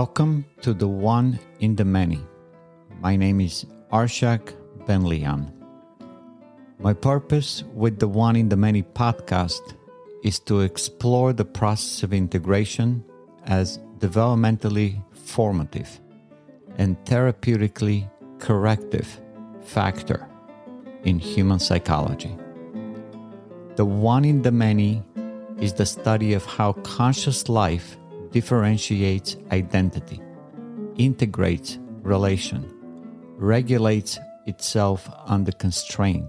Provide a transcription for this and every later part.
Welcome to the One in the Many. My name is Arshak Ben-Lian. My purpose with the One in the Many podcast is to explore the process of integration as developmentally formative and therapeutically corrective factor in human psychology. The One in the Many is the study of how conscious life differentiates identity, integrates relation, regulates itself under constraint,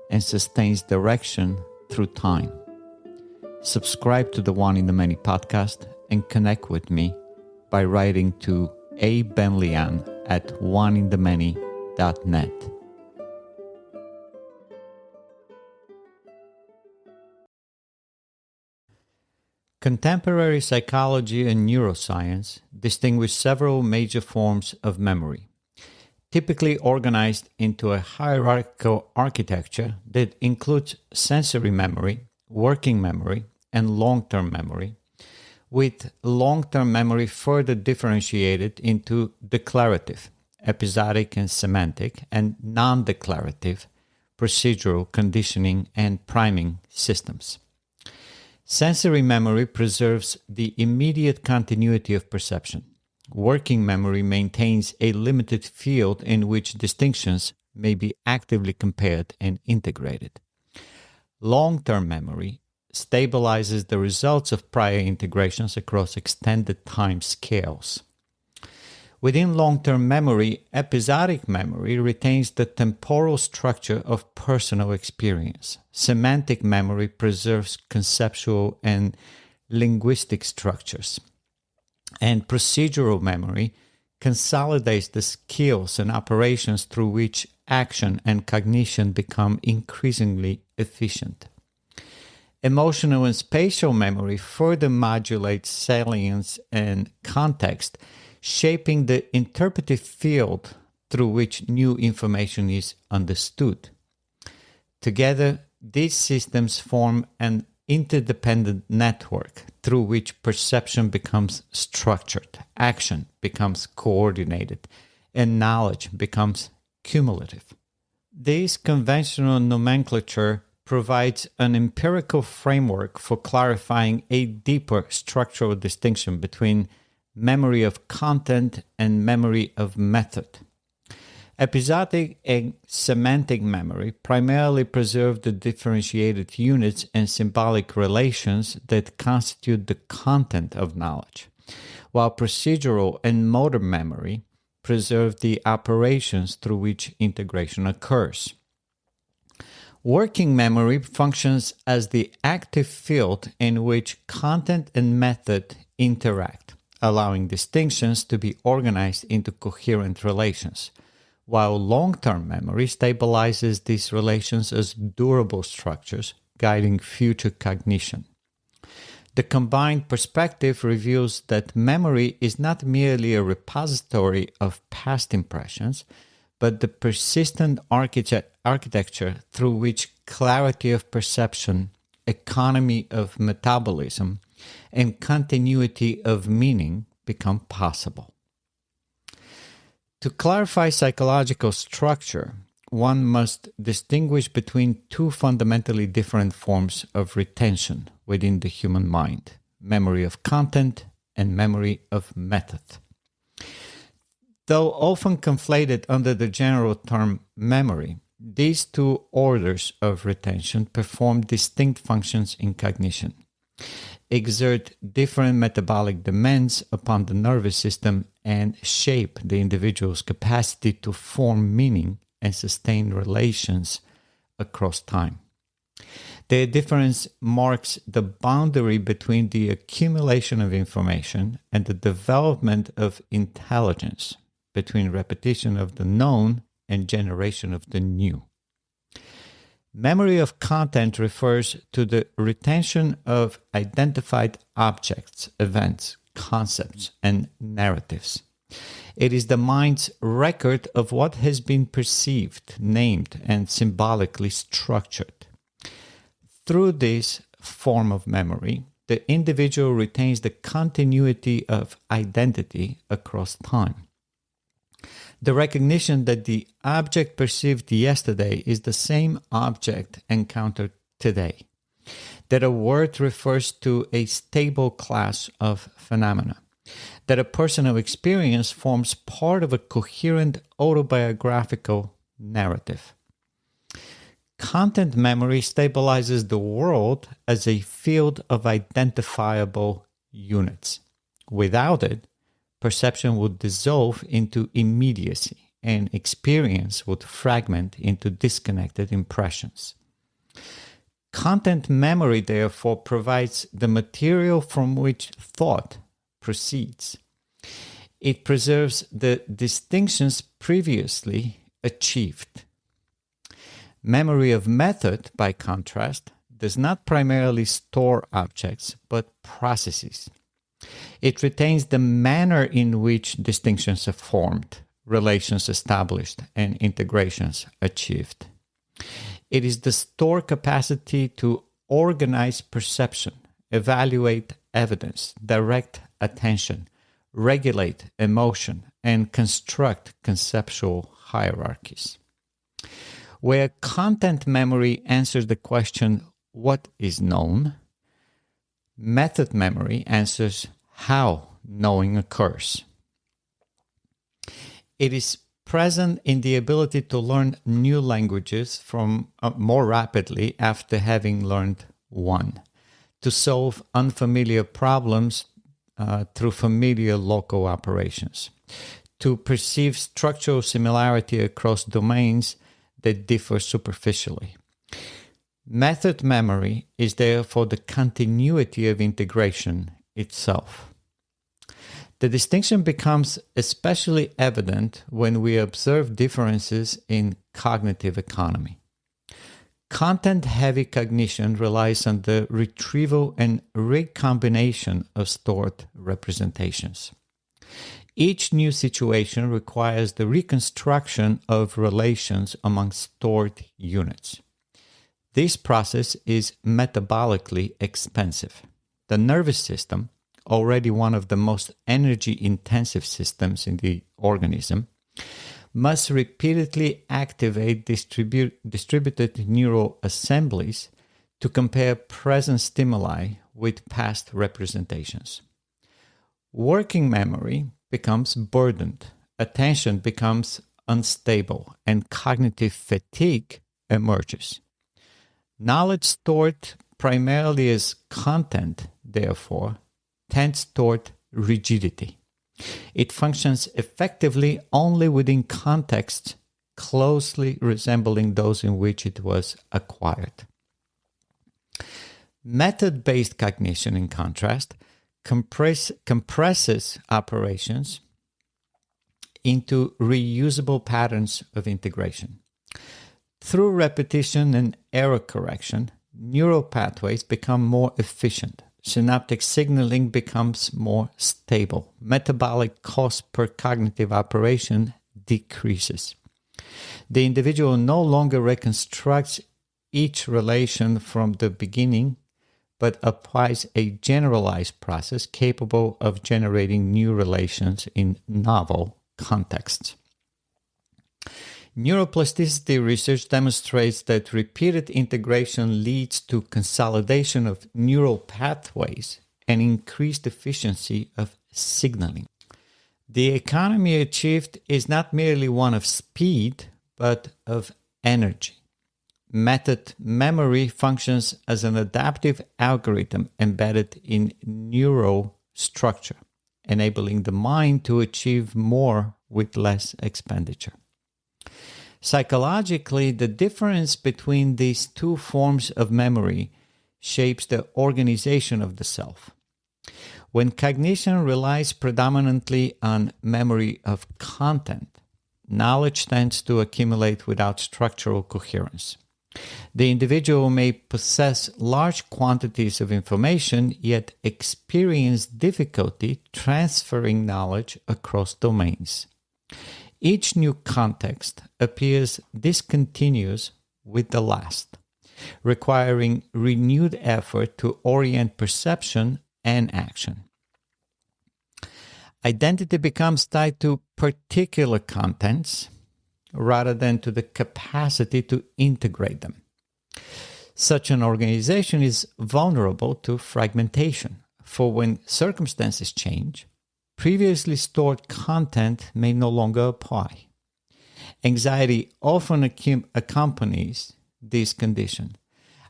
and sustains direction through time. Subscribe to the One in the Many podcast and connect with me by writing to abenlian@oneinthemany.net. Contemporary psychology and neuroscience distinguish several major forms of memory, typically organized into a hierarchical architecture that includes sensory memory, working memory, and long-term memory, with long-term memory further differentiated into declarative, episodic and semantic, and non-declarative, procedural, conditioning, and priming systems. Sensory memory preserves the immediate continuity of perception. Working memory maintains a limited field in which distinctions may be actively compared and integrated. Long-term memory stabilizes the results of prior integrations across extended time scales. Within long-term memory, episodic memory retains the temporal structure of personal experience. Semantic memory preserves conceptual and linguistic structures. And procedural memory consolidates the skills and operations through which action and cognition become increasingly efficient. Emotional and spatial memory further modulates salience and context, shaping the interpretive field through which new information is understood. Together, these systems form an interdependent network through which perception becomes structured, action becomes coordinated, and knowledge becomes cumulative. This conventional nomenclature provides an empirical framework for clarifying a deeper structural distinction between memory of content and memory of method. Episodic and semantic memory primarily preserve the differentiated units and symbolic relations that constitute the content of knowledge, while procedural and motor memory preserve the operations through which integration occurs. Working memory functions as the active field in which content and method interact, allowing distinctions to be organized into coherent relations, while long-term memory stabilizes these relations as durable structures, guiding future cognition. The combined perspective reveals that memory is not merely a repository of past impressions, but the persistent architecture through which clarity of perception, economy of metabolism, and continuity of meaning become possible. To clarify psychological structure, one must distinguish between two fundamentally different forms of retention within the human mind: memory of content and memory of method. Though often conflated under the general term memory, these two orders of retention perform distinct functions in cognition, exert different metabolic demands upon the nervous system, and shape the individual's capacity to form meaning and sustain relations across time. Their difference marks the boundary between the accumulation of information and the development of intelligence, between repetition of the known and generation of the new. Memory of content refers to the retention of identified objects, events, concepts, and narratives. It is the mind's record of what has been perceived, named, and symbolically structured. Through this form of memory, the individual retains the continuity of identity across time. The recognition that the object perceived yesterday is the same object encountered today. That a word refers to a stable class of phenomena. That a personal experience forms part of a coherent autobiographical narrative. Content memory stabilizes the world as a field of identifiable units. Without it, perception would dissolve into immediacy, and experience would fragment into disconnected impressions. Content memory, therefore, provides the material from which thought proceeds. It preserves the distinctions previously achieved. Memory of method, by contrast, does not primarily store objects, but processes. It retains the manner in which distinctions are formed, relations established, and integrations achieved. It is the stored capacity to organize perception, evaluate evidence, direct attention, regulate emotion, and construct conceptual hierarchies. Where content memory answers the question, what is known? Method memory answers how knowing occurs. It is present in the ability to learn new languages from more rapidly after having learned one, to solve unfamiliar problems through familiar local operations, to perceive structural similarity across domains that differ superficially. Method memory is therefore the continuity of integration itself. The distinction becomes especially evident when we observe differences in cognitive economy. Content-heavy cognition relies on the retrieval and recombination of stored representations. Each new situation requires the reconstruction of relations among stored units. This process is metabolically expensive. The nervous system, already one of the most energy-intensive systems in the organism, must repeatedly activate distributed neural assemblies to compare present stimuli with past representations. Working memory becomes burdened, attention becomes unstable, and cognitive fatigue emerges. Knowledge stored primarily as content, therefore, tends toward rigidity. It functions effectively only within contexts closely resembling those in which it was acquired. Method-based cognition, in contrast, compresses operations into reusable patterns of integration. Through repetition and error correction, neural pathways become more efficient. Synaptic signaling becomes more stable. Metabolic cost per cognitive operation decreases. The individual no longer reconstructs each relation from the beginning, but applies a generalized process capable of generating new relations in novel contexts. Neuroplasticity research demonstrates that repeated integration leads to consolidation of neural pathways and increased efficiency of signaling. The economy achieved is not merely one of speed, but of energy. Method memory functions as an adaptive algorithm embedded in neural structure, enabling the mind to achieve more with less expenditure. Psychologically, the difference between these two forms of memory shapes the organization of the self. When cognition relies predominantly on memory of content, knowledge tends to accumulate without structural coherence. The individual may possess large quantities of information, yet experience difficulty transferring knowledge across domains. Each new context appears discontinuous with the last. requiring renewed effort to orient perception and action. Identity becomes tied to particular contents rather than to the capacity to integrate them. Such an organization is vulnerable to fragmentation, for when circumstances change, previously stored content may no longer apply. Anxiety often accompanies this condition,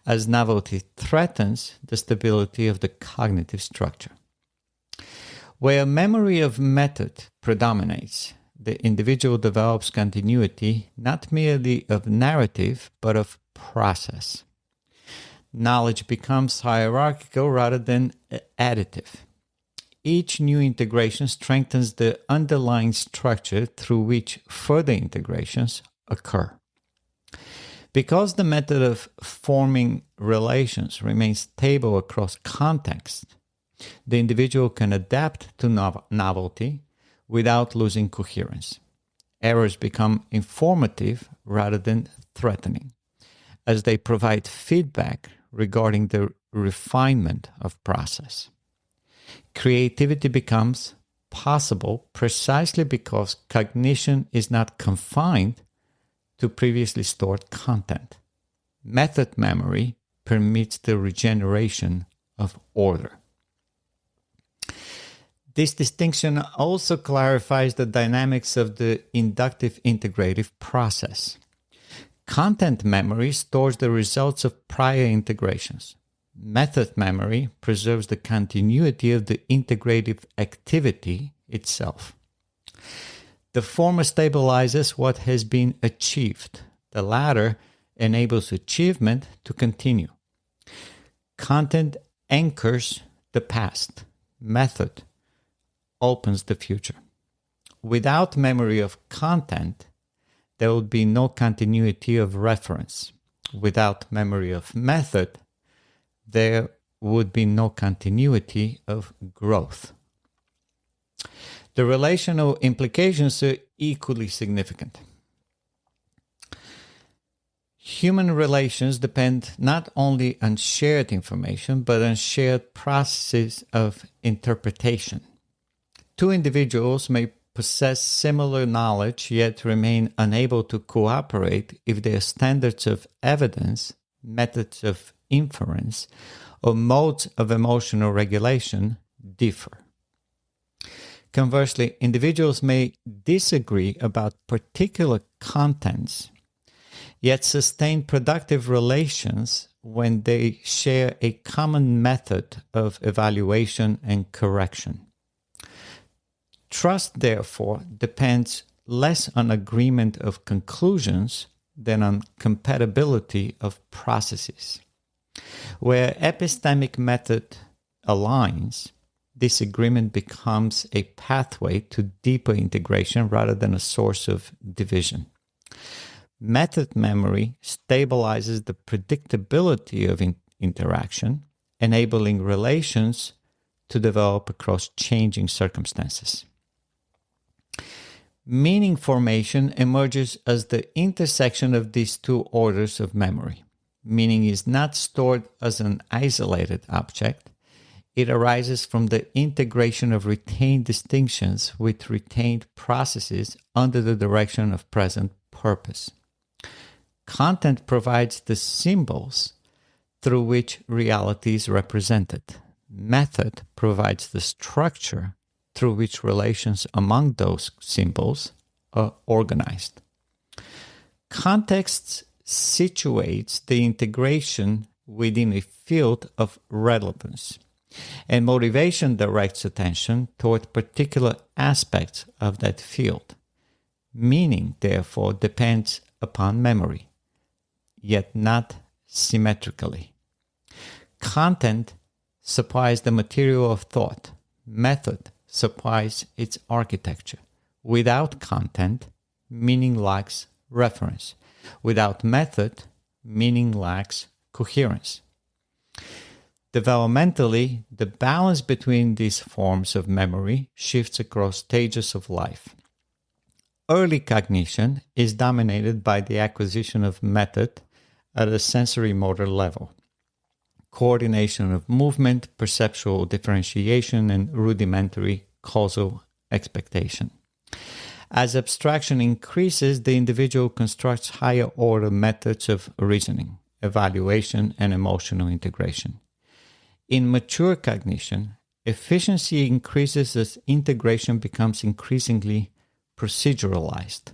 as novelty threatens the stability of the cognitive structure. Where memory of method predominates, the individual develops continuity not merely of narrative, but of process. Knowledge becomes hierarchical rather than additive. Each new integration strengthens the underlying structure through which further integrations occur. Because the method of forming relations remains stable across contexts, the individual can adapt to novelty without losing coherence. Errors become informative rather than threatening, as they provide feedback regarding the refinement of process. Creativity becomes possible precisely because cognition is not confined to previously stored content. Method memory permits the regeneration of order. This distinction also clarifies the dynamics of the inductive integrative process. Content memory stores the results of prior integrations. Method memory preserves the continuity of the integrative activity itself. The former stabilizes what has been achieved. The latter enables achievement to continue. Content anchors the past. Method opens the future. Without memory of content, there would be no continuity of reference. Without memory of method, there would be no continuity of growth. The relational implications are equally significant. Human relations depend not only on shared information, but on shared processes of interpretation. Two individuals may possess similar knowledge yet remain unable to cooperate if their standards of evidence, methods of inference, or modes of emotional regulation differ. Conversely, individuals may disagree about particular contents, yet sustain productive relations when they share a common method of evaluation and correction. Trust, therefore, depends less on agreement of conclusions than on compatibility of processes. Where epistemic method aligns, disagreement becomes a pathway to deeper integration rather than a source of division. Method memory stabilizes the predictability of interaction, enabling relations to develop across changing circumstances. Meaning formation emerges as the intersection of these two orders of memory. Meaning is not stored as an isolated object. It arises from the integration of retained distinctions with retained processes under the direction of present purpose. Content provides the symbols through which reality is represented. Method provides the structure through which relations among those symbols are organized. Context situates the integration within a field of relevance, and motivation directs attention toward particular aspects of that field. Meaning, therefore, depends upon memory, yet not symmetrically. Content supplies the material of thought. Method supplies its architecture. Without content, meaning lacks reference. Without method, meaning lacks coherence. Developmentally, the balance between these forms of memory shifts across stages of life. Early cognition is dominated by the acquisition of method at a sensory motor level, coordination of movement, perceptual differentiation, and rudimentary causal expectation. As abstraction increases, the individual constructs higher order methods of reasoning, evaluation, and emotional integration. In mature cognition, efficiency increases as integration becomes increasingly proceduralized.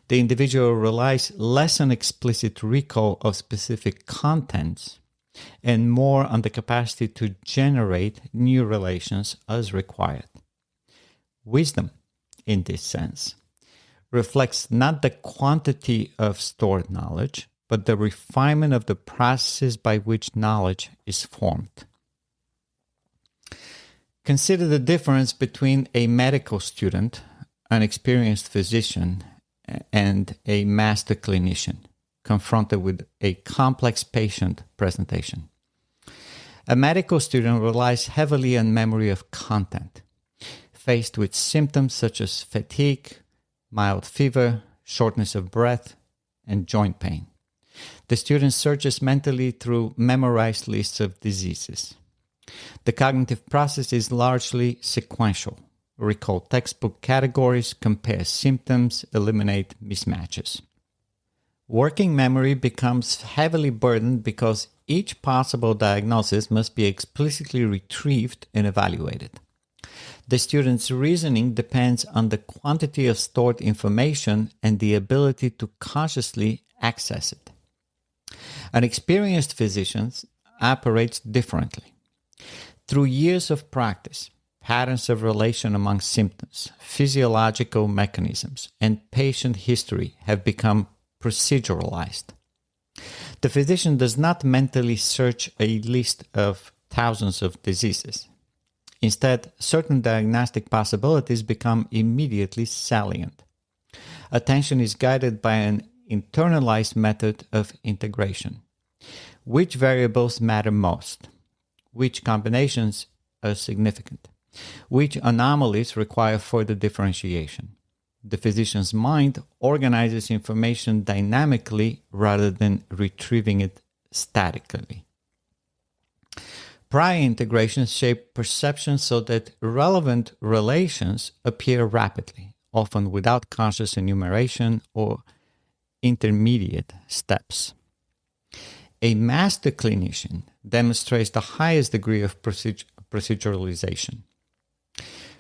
The individual relies less on explicit recall of specific contents and more on the capacity to generate new relations as required. Wisdom, in this sense, reflects not the quantity of stored knowledge, but the refinement of the processes by which knowledge is formed. Consider the difference between a medical student, an experienced physician, and a master clinician confronted with a complex patient presentation. A medical student relies heavily on memory of content, faced with symptoms such as fatigue, mild fever, shortness of breath, and joint pain. The student searches mentally through memorized lists of diseases. The cognitive process is largely sequential. Recall textbook categories, compare symptoms, eliminate mismatches. Working memory becomes heavily burdened because each possible diagnosis must be explicitly retrieved and evaluated. The student's reasoning depends on the quantity of stored information and the ability to consciously access it. An experienced physician operates differently. Through years of practice, patterns of relation among symptoms, physiological mechanisms, and patient history have become proceduralized. The physician does not mentally search a list of thousands of diseases. Instead, certain diagnostic possibilities become immediately salient. Attention is guided by an internalized method of integration. Which variables matter most? Which combinations are significant? Which anomalies require further differentiation? The physician's mind organizes information dynamically rather than retrieving it statically. Prior integrations shape perception so that relevant relations appear rapidly, often without conscious enumeration or intermediate steps. A master clinician demonstrates the highest degree of proceduralization.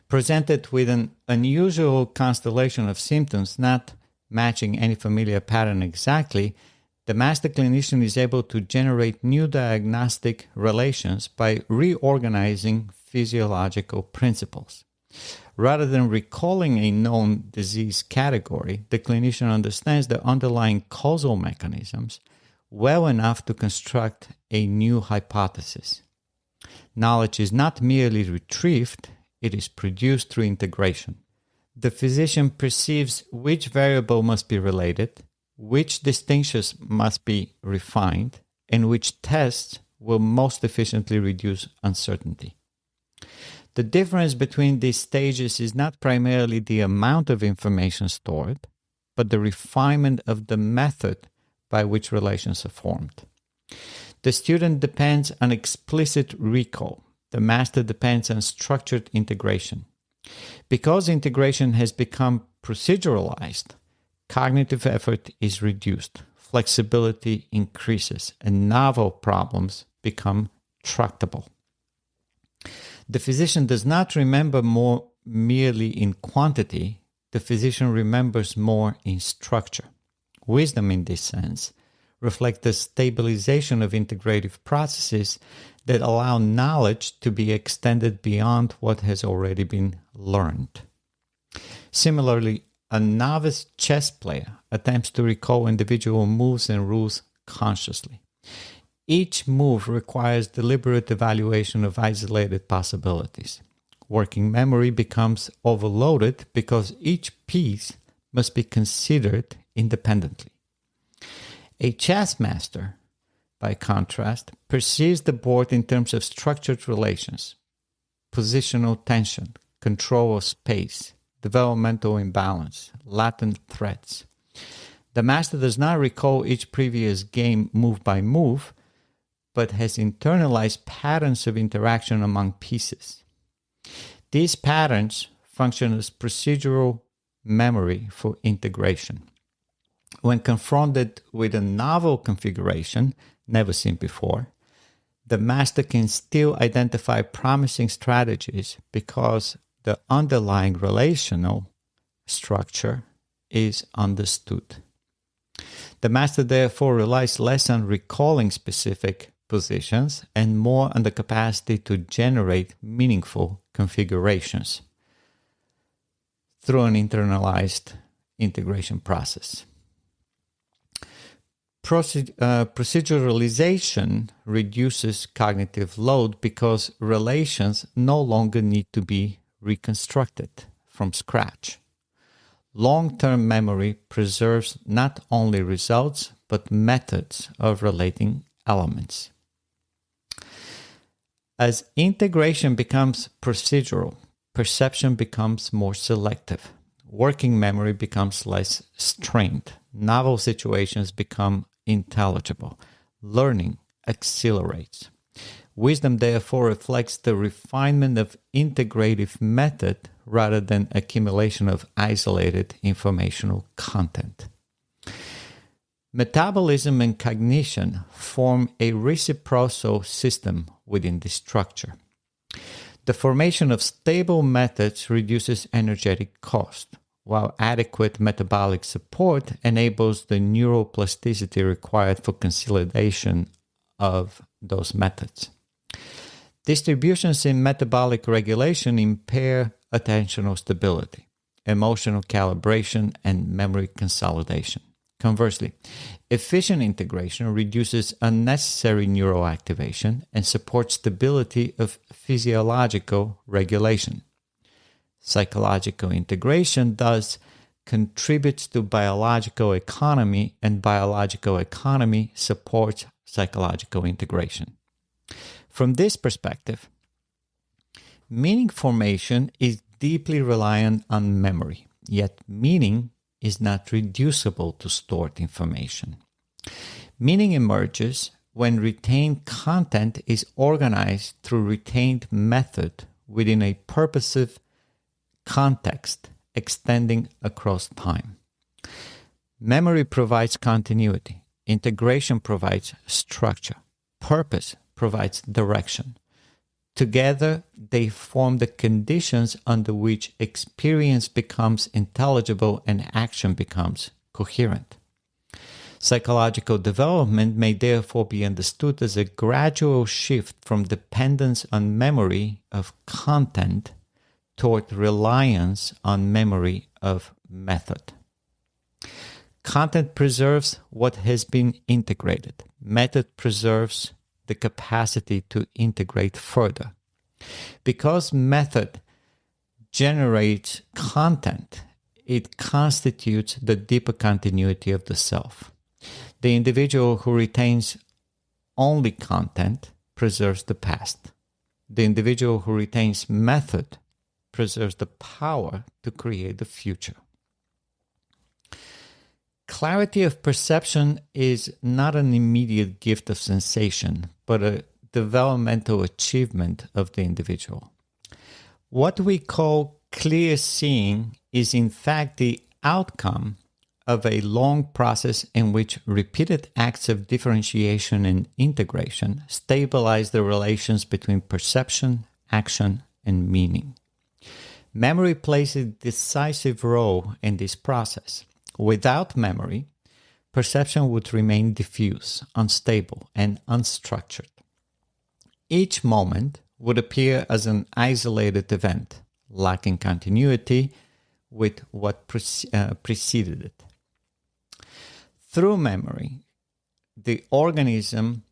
Presented with an unusual constellation of symptoms not matching any familiar pattern exactly, the master clinician is able to generate new diagnostic relations by reorganizing physiological principles. Rather than recalling a known disease category, the clinician understands the underlying causal mechanisms well enough to construct a new hypothesis. Knowledge is not merely retrieved, it is produced through integration. The physician perceives which variable must be related, which distinctions must be refined, and which tests will most efficiently reduce uncertainty. The difference between these stages is not primarily the amount of information stored, but the refinement of the method by which relations are formed. The student depends on explicit recall. The master depends on structured integration. Because integration has become proceduralized, cognitive effort is reduced, flexibility increases, and novel problems become tractable. The physician does not remember more merely in quantity, the physician remembers more in structure. Wisdom, in this sense, reflects the stabilization of integrative processes that allow knowledge to be extended beyond what has already been learned. Similarly, a novice chess player attempts to recall individual moves and rules consciously. Each move requires deliberate evaluation of isolated possibilities. Working memory becomes overloaded because each piece must be considered independently. A chess master, by contrast, perceives the board in terms of structured relations, positional tension, control of space, developmental imbalance, latent threats. The master does not recall each previous game move by move, but has internalized patterns of interaction among pieces. These patterns function as procedural memory for integration. When confronted with a novel configuration, never seen before, the master can still identify promising strategies because the underlying relational structure is understood. The master therefore relies less on recalling specific positions and more on the capacity to generate meaningful configurations through an internalized integration process. Proceduralization reduces cognitive load because relations no longer need to be reconstructed from scratch. Long-term memory preserves not only results, but methods of relating elements. As integration becomes procedural, perception becomes more selective. Working memory becomes less strained. Novel situations become intelligible. Learning accelerates. Wisdom therefore reflects the refinement of integrative method rather than accumulation of isolated informational content. Metabolism and cognition form a reciprocal system within this structure. The formation of stable methods reduces energetic cost, while adequate metabolic support enables the neuroplasticity required for consolidation of those methods. Distributions in metabolic regulation impair attentional stability, emotional calibration, and memory consolidation. Conversely, efficient integration reduces unnecessary neuroactivation and supports stability of physiological regulation. Psychological integration thus contributes to biological economy, and biological economy supports psychological integration. From this perspective, meaning formation is deeply reliant on memory, yet meaning is not reducible to stored information. Meaning emerges when retained content is organized through retained method within a purposive context extending across time. Memory provides continuity. Integration provides structure. Purpose provides direction. Together, they form the conditions under which experience becomes intelligible and action becomes coherent. Psychological development may therefore be understood as a gradual shift from dependence on memory of content toward reliance on memory of method. Content preserves what has been integrated. Method preserves the capacity to integrate further. Because method generates content, it constitutes the deeper continuity of the self. The individual who retains only content preserves the past. The individual who retains method preserves the power to create the future. Clarity of perception is not an immediate gift of sensation, but a developmental achievement of the individual. What we call clear seeing is in fact the outcome of a long process in which repeated acts of differentiation and integration stabilize the relations between perception, action, and meaning. Memory plays a decisive role in this process. Without memory, perception would remain diffuse, unstable, and unstructured. Each moment would appear as an isolated event, lacking continuity with what preceded it. Through memory, the organism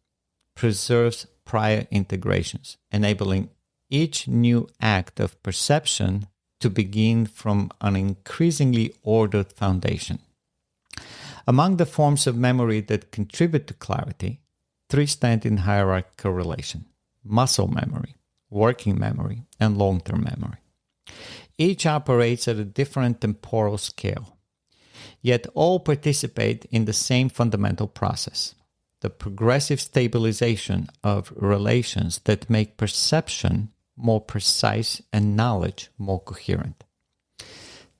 preserves prior integrations, enabling each new act of perception to begin from an increasingly ordered foundation. Among the forms of memory that contribute to clarity, three stand in hierarchical relation: muscle memory, working memory, and long-term memory. Each operates at a different temporal scale. Yet all participate in the same fundamental process, the progressive stabilization of relations that make perception more precise and knowledge more coherent.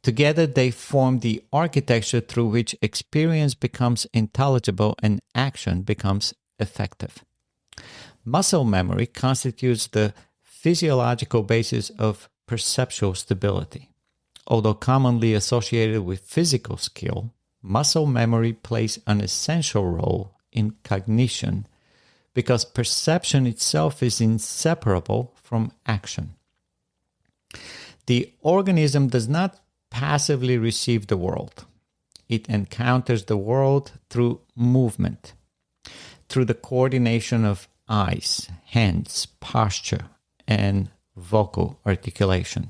Together, they form the architecture through which experience becomes intelligible and action becomes effective. Muscle memory constitutes the physiological basis of perceptual stability. Although commonly associated with physical skill, muscle memory plays an essential role in cognition because perception itself is inseparable from action. The organism does not passively receive the world. It encounters the world through movement, through the coordination of eyes, hands, posture, and vocal articulation.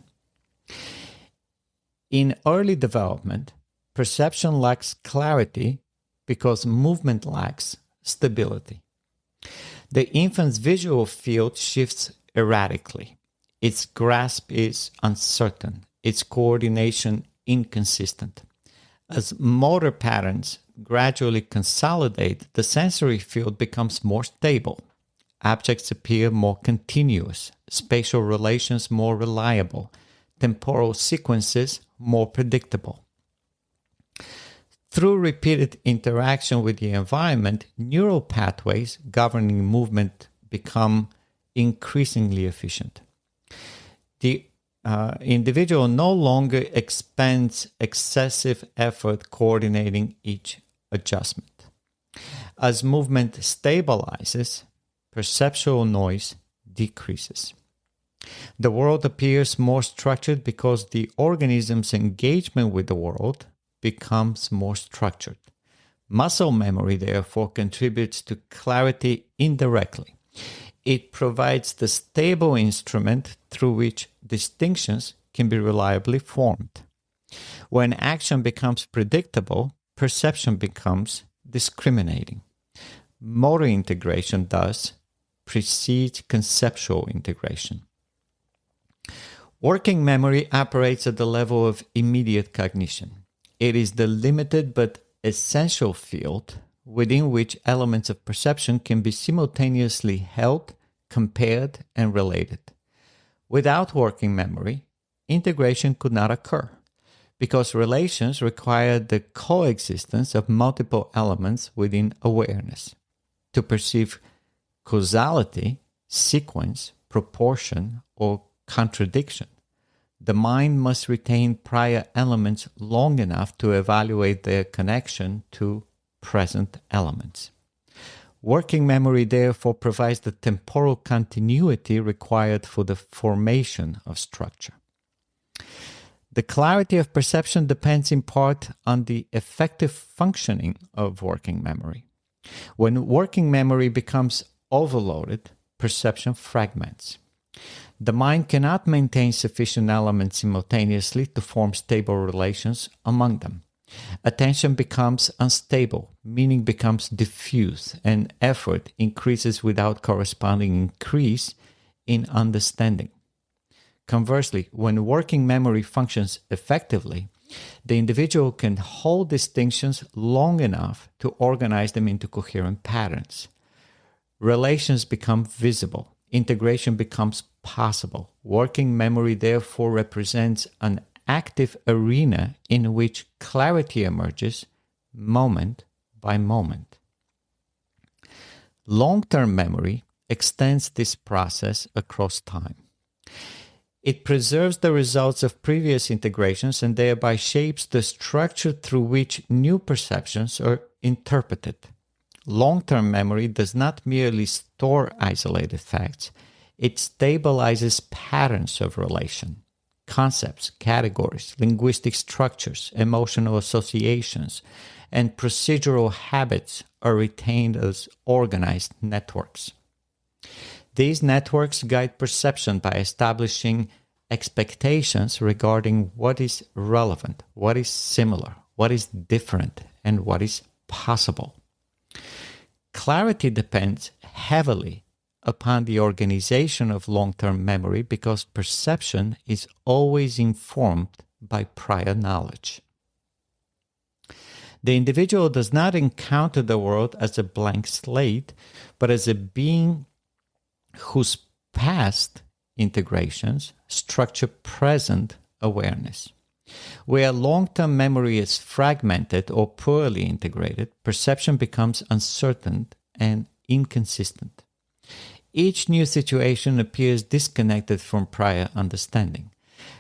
In early development, perception lacks clarity because movement lacks stability. The infant's visual field shifts erratically. Its grasp is uncertain, its coordination inconsistent. As motor patterns gradually consolidate, the sensory field becomes more stable. Objects appear more continuous, spatial relations more reliable, temporal sequences more predictable. Through repeated interaction with the environment, neural pathways governing movement become increasingly efficient. The individual no longer expends excessive effort coordinating each adjustment. As movement stabilizes, perceptual noise decreases. The world appears more structured because the organism's engagement with the world becomes more structured. Muscle memory, therefore, contributes to clarity indirectly. It provides the stable instrument through which distinctions can be reliably formed. When action becomes predictable, perception becomes discriminating. Motor integration, thus, precedes conceptual integration. Working memory operates at the level of immediate cognition. It is the limited but essential field within which elements of perception can be simultaneously held, compared, and related. Without working memory, integration could not occur, because relations require the coexistence of multiple elements within awareness. To perceive causality, sequence, proportion, or contradiction, the mind must retain prior elements long enough to evaluate their connection to present elements. Working memory therefore provides the temporal continuity required for the formation of structure. The clarity of perception depends in part on the effective functioning of working memory. When working memory becomes overloaded, perception fragments. The mind cannot maintain sufficient elements simultaneously to form stable relations among them. Attention becomes unstable, meaning becomes diffuse, and effort increases without corresponding increase in understanding. Conversely, when working memory functions effectively, the individual can hold distinctions long enough to organize them into coherent patterns. Relations become visible. Integration becomes possible. Working memory therefore represents an active arena in which clarity emerges moment by moment. Long-term memory extends this process across time. It preserves the results of previous integrations and thereby shapes the structure through which new perceptions are interpreted. Long-term memory does not merely store isolated facts, it stabilizes patterns of relation. Concepts, categories, linguistic structures, emotional associations, and procedural habits are retained as organized networks. These networks guide perception by establishing expectations regarding what is relevant, what is similar, what is different, and what is possible. Clarity depends heavily upon the organization of long-term memory because perception is always informed by prior knowledge. The individual does not encounter the world as a blank slate, but as a being whose past integrations structure present awareness. Where long-term memory is fragmented or poorly integrated, perception becomes uncertain and inconsistent. Each new situation appears disconnected from prior understanding,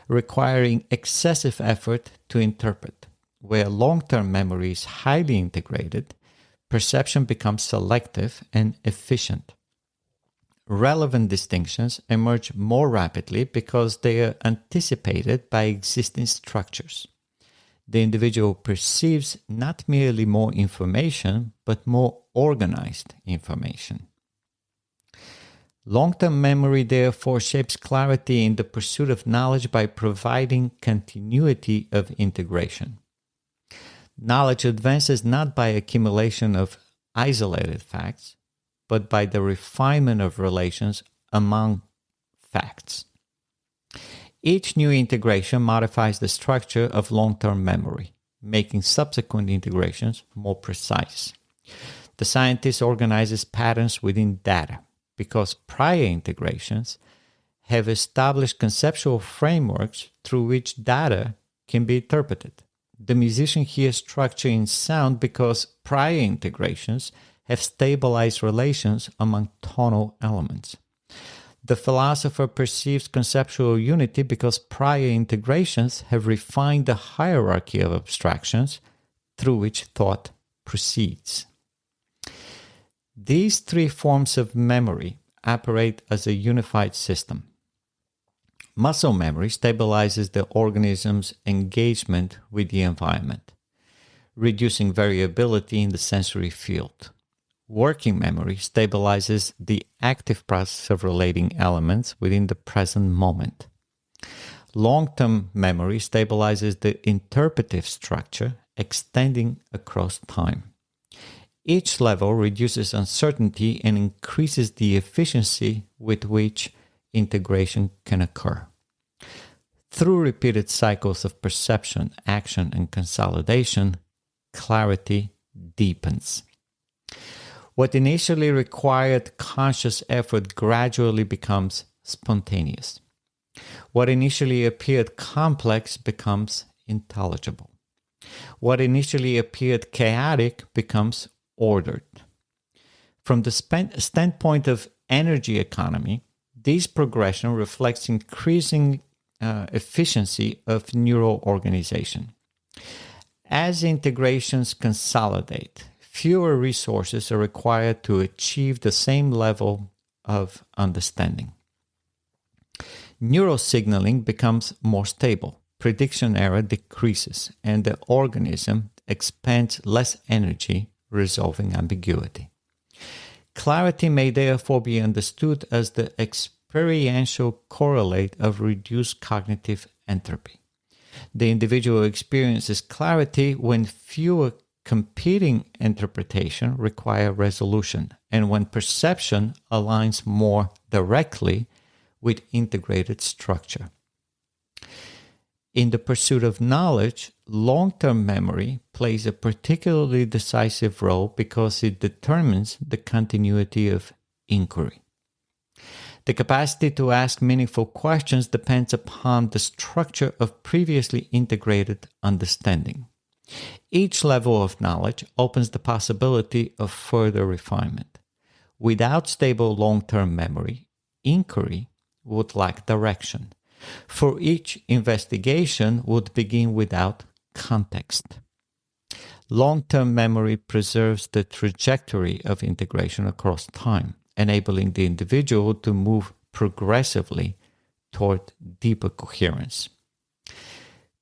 requiring excessive effort to interpret. Where long-term memory is highly integrated, perception becomes selective and efficient. Relevant distinctions emerge more rapidly because they are anticipated by existing structures. The individual perceives not merely more information, but more organized information. Long-term memory therefore shapes clarity in the pursuit of knowledge by providing continuity of integration. Knowledge advances not by accumulation of isolated facts, but by the refinement of relations among facts. Each new integration modifies the structure of long-term memory, making subsequent integrations more precise. The scientist organizes patterns within data because prior integrations have established conceptual frameworks through which data can be interpreted. The musician hears structure in sound because prior integrations have stabilized relations among tonal elements. The philosopher perceives conceptual unity because prior integrations have refined the hierarchy of abstractions through which thought proceeds. These three forms of memory operate as a unified system. Muscle memory stabilizes the organism's engagement with the environment, reducing variability in the sensory field. Working memory stabilizes the active process of relating elements within the present moment. Long-term memory stabilizes the interpretive structure extending across time. Each level reduces uncertainty and increases the efficiency with which integration can occur. Through repeated cycles of perception, action, and consolidation, clarity deepens. What initially required conscious effort gradually becomes spontaneous. What initially appeared complex becomes intelligible. What initially appeared chaotic becomes ordered. From the standpoint of energy economy, this progression reflects increasing efficiency of neural organization. As integrations consolidate, fewer resources are required to achieve the same level of understanding. Neural signaling becomes more stable, prediction error decreases, and the organism expends less energy resolving ambiguity. Clarity may therefore be understood as the experiential correlate of reduced cognitive entropy. The individual experiences clarity when fewer competing interpretations require resolution and when perception aligns more directly with integrated structure. In the pursuit of knowledge, long-term memory plays a particularly decisive role because it determines the continuity of inquiry. The capacity to ask meaningful questions depends upon the structure of previously integrated understanding. Each level of knowledge opens the possibility of further refinement. Without stable long-term memory, inquiry would lack direction. For each investigation would begin without context. Long-term memory preserves the trajectory of integration across time, enabling the individual to move progressively toward deeper coherence.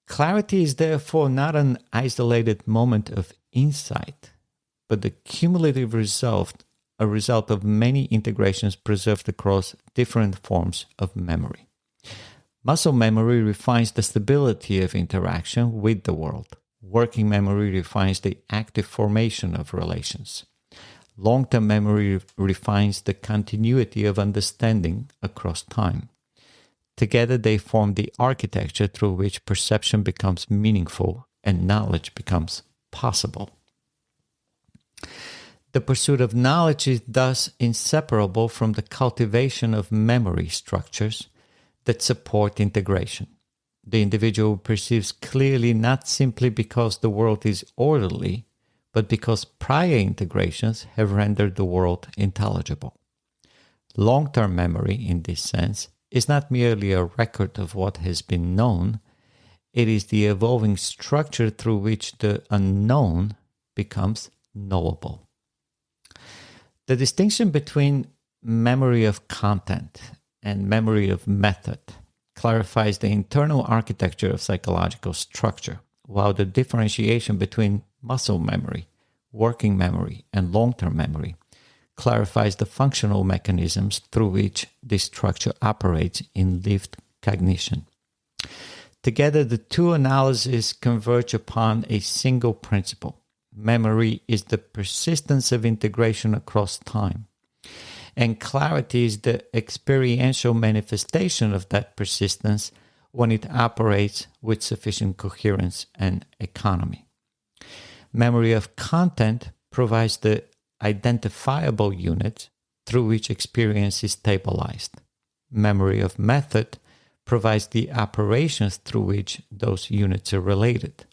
Clarity is therefore not an isolated moment of insight, but the cumulative result, a result of many integrations preserved across different forms of memory. Muscle memory refines the stability of interaction with the world. Working memory refines the active formation of relations. Long-term memory refines the continuity of understanding across time. Together they form the architecture through which perception becomes meaningful and knowledge becomes possible. The pursuit of knowledge is thus inseparable from the cultivation of memory structures that support integration. The individual perceives clearly not simply because the world is orderly, but because prior integrations have rendered the world intelligible. Long-term memory, in this sense, is not merely a record of what has been known, it is the evolving structure through which the unknown becomes knowable. The distinction between memory of content and memory of method clarifies the internal architecture of psychological structure, while the differentiation between muscle memory, working memory, and long-term memory clarifies the functional mechanisms through which this structure operates in lived cognition. Together, the two analyses converge upon a single principle. Memory is the persistence of integration across time, and clarity is the experiential manifestation of that persistence when it operates with sufficient coherence and economy. Memory of content provides the identifiable unit through which experience is stabilized. Memory of method provides the operations through which those units are related.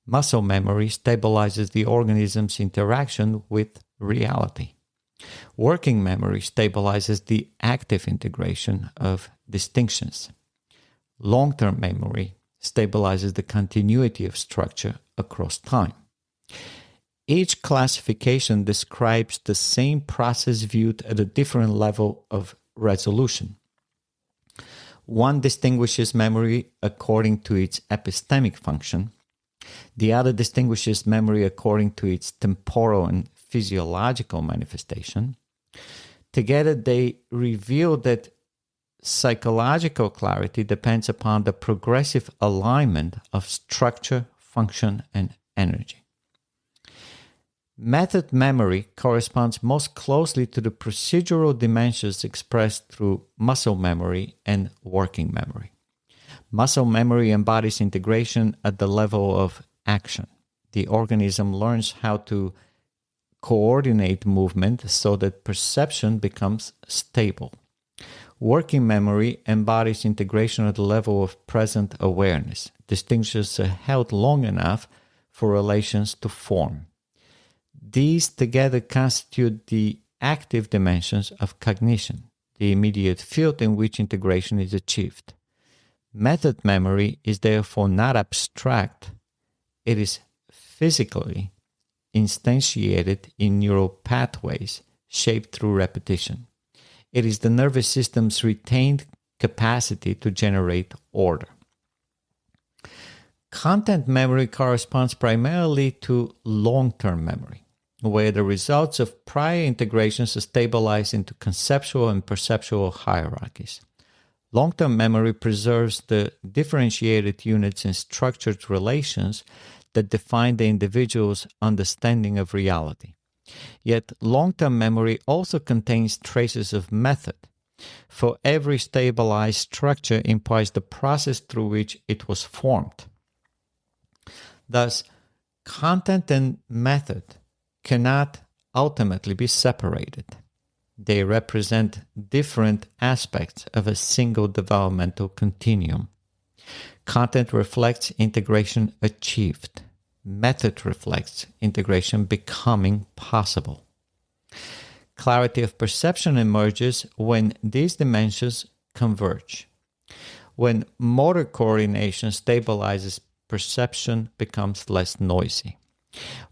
Muscle memory stabilizes the organism's interaction with reality. Working memory stabilizes the active integration of distinctions. Long-term memory stabilizes the continuity of structure across time. Each classification describes the same process viewed at a different level of resolution. One distinguishes memory according to its epistemic function. The other distinguishes memory according to its temporal and physiological manifestation. Together, they reveal that psychological clarity depends upon the progressive alignment of structure, function, and energy. Method memory corresponds most closely to the procedural dimensions expressed through muscle memory and working memory. Muscle memory embodies integration at the level of action. The organism learns how to coordinate movement so that perception becomes stable. Working memory embodies integration at the level of present awareness. Distinctions are held long enough for relations to form. These together constitute the active dimensions of cognition, the immediate field in which integration is achieved. Method memory is therefore not abstract, it is physically instantiated in neural pathways shaped through repetition. It is the nervous system's retained capacity to generate order. Content memory corresponds primarily to long-term memory, where the results of prior integrations are stabilized into conceptual and perceptual hierarchies. Long-term memory preserves the differentiated units and structured relations that define the individual's understanding of reality. Yet, long-term memory also contains traces of method, for every stabilized structure implies the process through which it was formed. Thus, content and method cannot ultimately be separated. They represent different aspects of a single developmental continuum. Content reflects integration achieved. Method reflects integration becoming possible. Clarity of perception emerges when these dimensions converge. When motor coordination stabilizes, perception becomes less noisy.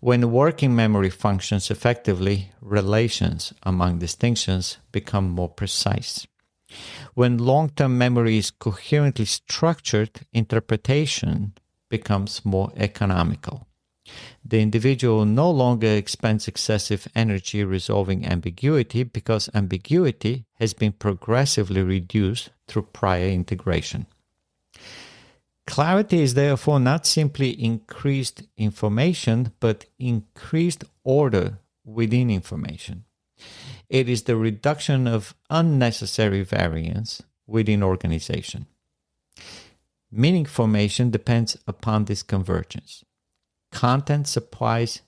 When working memory functions effectively, relations among distinctions become more precise. When long-term memory is coherently structured, interpretation becomes more economical. The individual no longer expends excessive energy resolving ambiguity because ambiguity has been progressively reduced through prior integration. Clarity is therefore not simply increased information, but increased order within information. It is the reduction of unnecessary variance within organization. Meaning formation depends upon this convergence. Content supplies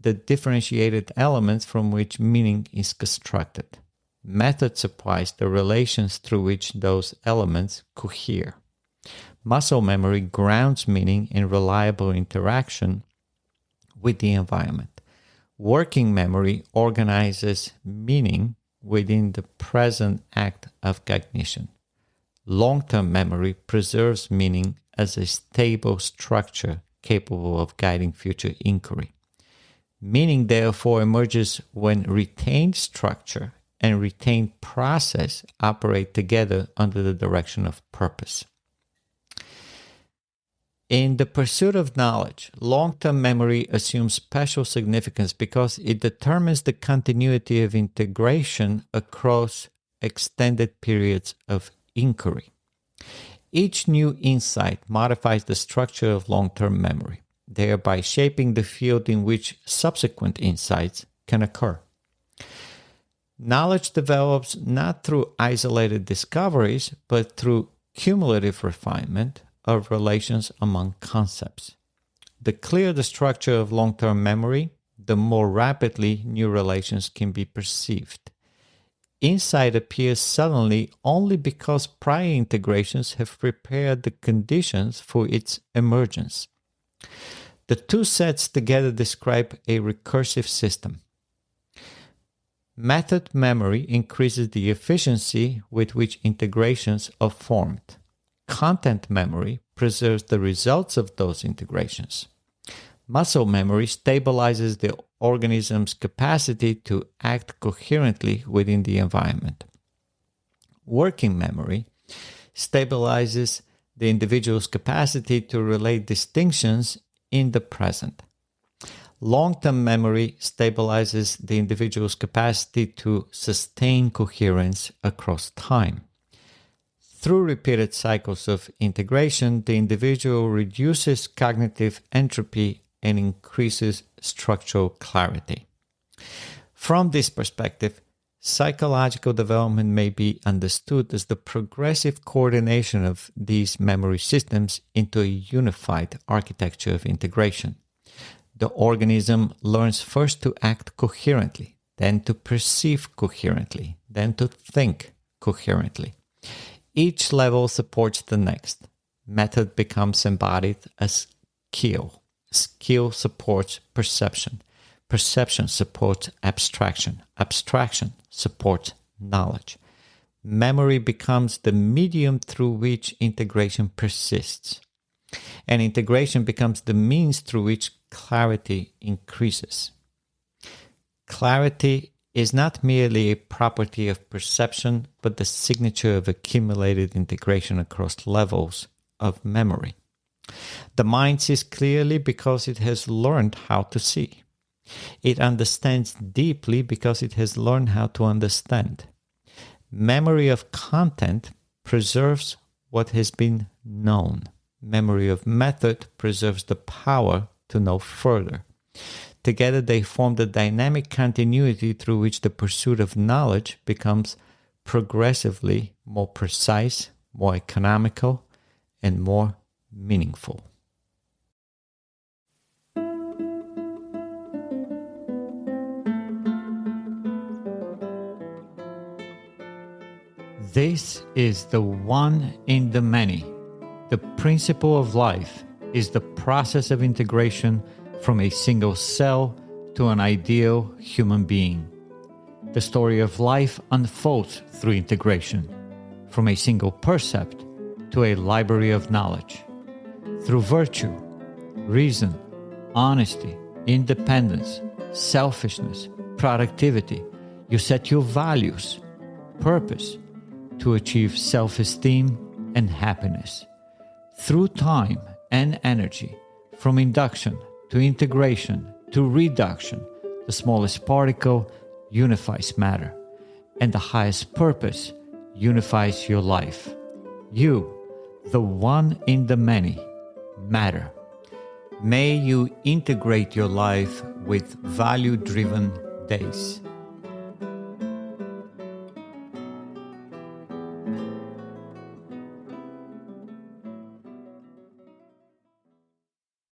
the differentiated elements from which meaning is constructed. Method supplies the relations through which those elements cohere. Muscle memory grounds meaning in reliable interaction with the environment. Working memory organizes meaning within the present act of cognition. Long-term memory preserves meaning as a stable structure capable of guiding future inquiry. Meaning, therefore, emerges when retained structure and retained process operate together under the direction of purpose. In the pursuit of knowledge, long-term memory assumes special significance because it determines the continuity of integration across extended periods of inquiry. Each new insight modifies the structure of long-term memory, thereby shaping the field in which subsequent insights can occur. Knowledge develops not through isolated discoveries, but through cumulative refinement of relations among concepts. The clearer the structure of long-term memory, the more rapidly new relations can be perceived. Insight appears suddenly only because prior integrations have prepared the conditions for its emergence. The two sets together describe a recursive system. Method memory increases the efficiency with which integrations are formed. Content memory preserves the results of those integrations. Muscle memory stabilizes the organism's capacity to act coherently within the environment. Working memory stabilizes the individual's capacity to relate distinctions in the present. Long-term memory stabilizes the individual's capacity to sustain coherence across time. Through repeated cycles of integration, the individual reduces cognitive entropy and increases structural clarity. From this perspective, psychological development may be understood as the progressive coordination of these memory systems into a unified architecture of integration. The organism learns first to act coherently, then to perceive coherently, then to think coherently. Each level supports the next. Method becomes embodied as skill. Skill supports perception. Perception supports abstraction. Abstraction supports knowledge. Memory becomes the medium through which integration persists. And integration becomes the means through which clarity increases. Clarity is not merely a property of perception, but the signature of accumulated integration across levels of memory. The mind sees clearly because it has learned how to see. It understands deeply because it has learned how to understand. Memory of content preserves what has been known. Memory of method preserves the power to know further. Together they form the dynamic continuity through which the pursuit of knowledge becomes progressively more precise, more economical, and more meaningful. This is the one in the many. The principle of life is the process of integration from a single cell to an ideal human being. The story of life unfolds through integration, from a single percept to a library of knowledge. Through virtue, reason, honesty, independence, selfishness, productivity, you set your values, purpose, to achieve self-esteem and happiness. Through time and energy, from induction to integration to reduction, the smallest particle unifies matter, and the highest purpose unifies your life. You, the one in the many, matter. May you integrate your life with value-driven days.